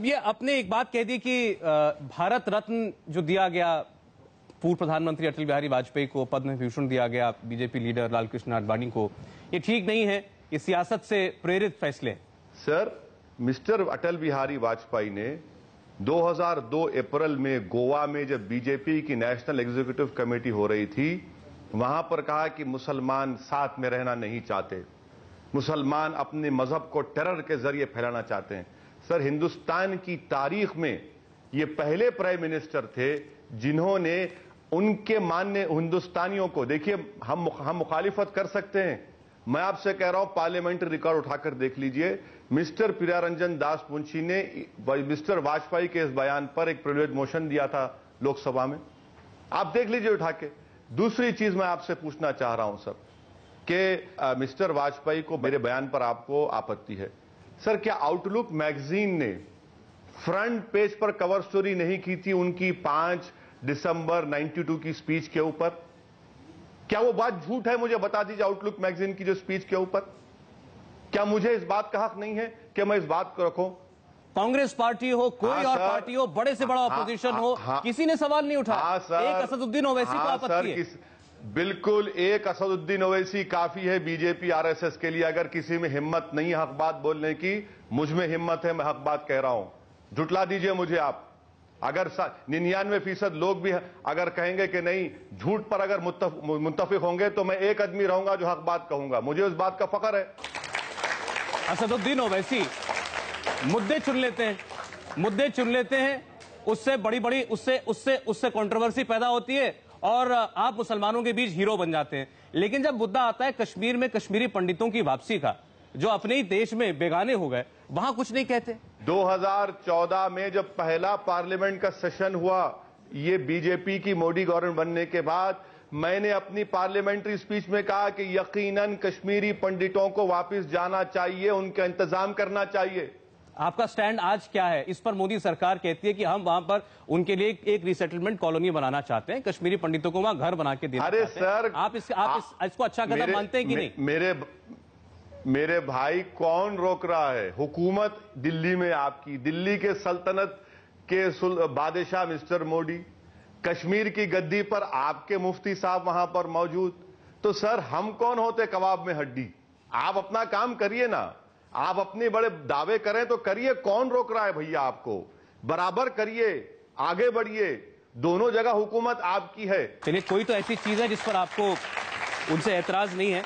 अब ये आपने एक बात कह दी कि भारत रत्न जो दिया गया पूर्व प्रधानमंत्री अटल बिहारी वाजपेयी को, पद्म विभूषण दिया गया बीजेपी लीडर लालकृष्ण आडवाणी को, ये ठीक नहीं है, ये सियासत से प्रेरित फैसले। सर, मिस्टर अटल बिहारी वाजपेयी ने 2002 अप्रैल में गोवा में जब बीजेपी की नेशनल एग्जीक्यूटिव कमेटी हो रही थी, वहां पर कहा कि मुसलमान साथ में रहना नहीं चाहते, मुसलमान अपने मजहब को टेरर के जरिए फैलाना चाहते हैं। सर, हिंदुस्तान की तारीख में ये पहले प्राइम मिनिस्टर थे जिन्होंने उनके मानने हिंदुस्तानियों को, देखिए हम मुखालिफत कर सकते हैं, मैं आपसे कह रहा हूं पार्लियामेंट्री रिकॉर्ड उठाकर देख लीजिए, मिस्टर प्रियारंजन दास मुंशी ने मिस्टर वाजपेयी के इस बयान पर एक प्रिविलेज मोशन दिया था लोकसभा में, आप देख लीजिए उठा के। दूसरी चीज मैं आपसे पूछना चाह रहा हूं सर कि मिस्टर वाजपेयी को मेरे बयान पर आपको आपत्ति है। सर, क्या आउटलुक मैगजीन ने फ्रंट पेज पर कवर स्टोरी नहीं की थी उनकी 5 दिसंबर 92 की स्पीच के ऊपर? क्या वो बात झूठ है? मुझे बता दीजिए, आउटलुक मैगजीन की जो स्पीच के ऊपर, क्या मुझे इस बात का हक नहीं है कि मैं इस बात को रखूं? कांग्रेस पार्टी हो, कोई और पार्टी हो, बड़े से बड़ा ऑपोजिशन हो, किसी ने सवाल नहीं उठाया। एक असदुद्दीन ओवैसी को आपत्ति है। बिल्कुल, एक असदुद्दीन ओवैसी काफी है बीजेपी आरएसएस के लिए। अगर किसी में हिम्मत नहीं है हक बात बोलने की, मुझ में हिम्मत है, मैं हक बात कह रहा हूं। जुटला दीजिए मुझे आप। अगर 99% लोग भी अगर कहेंगे कि नहीं, झूठ पर अगर मुत्तफिक होंगे, तो मैं एक आदमी रहूंगा जो हक बात कहूंगा। मुझे उस बात का फख्र है। असदुद्दीन ओवैसी मुद्दे चुन लेते हैं, उससे बड़ी उससे कंट्रोवर्सी पैदा होती है और आप मुसलमानों के बीच हीरो बन जाते हैं। लेकिन जब मुद्दा आता है कश्मीर में कश्मीरी पंडितों की वापसी का, जो अपने ही देश में बेगाने हो गए, वहां कुछ नहीं कहते। 2014 में जब पहला पार्लियामेंट का सेशन हुआ, ये बीजेपी की मोदी गवर्नमेंट बनने के बाद, मैंने अपनी पार्लियामेंट्री स्पीच में कहा कि यकीनन कश्मीरी पंडितों को वापस जाना चाहिए, उनका इंतजाम करना चाहिए। आपका स्टैंड आज क्या है? इस पर मोदी सरकार कहती है कि हम वहां पर उनके लिए एक रीसेटलमेंट कॉलोनी बनाना चाहते हैं, कश्मीरी पंडितों को वहां घर बना के देना अरे चाहते हैं। सर, आप इसको अच्छा कदम मानते हैं कि नहीं? मेरे भाई, कौन रोक रहा है? हुकूमत दिल्ली में आपकी, दिल्ली के सल्तनत के बादशाह मिस्टर मोदी, कश्मीर की गद्दी पर आपके मुफ्ती साहब वहां पर मौजूद। तो सर, हम कौन होते कबाब में हड्डी? आप अपना काम करिए ना, आप अपने बड़े दावे करें तो करिए, कौन रोक रहा है भैया आपको? बराबर करिए, आगे बढ़िए, दोनों जगह हुकूमत आपकी है। चलिए, कोई तो ऐसी चीज है जिस पर आपको उनसे एतराज नहीं है।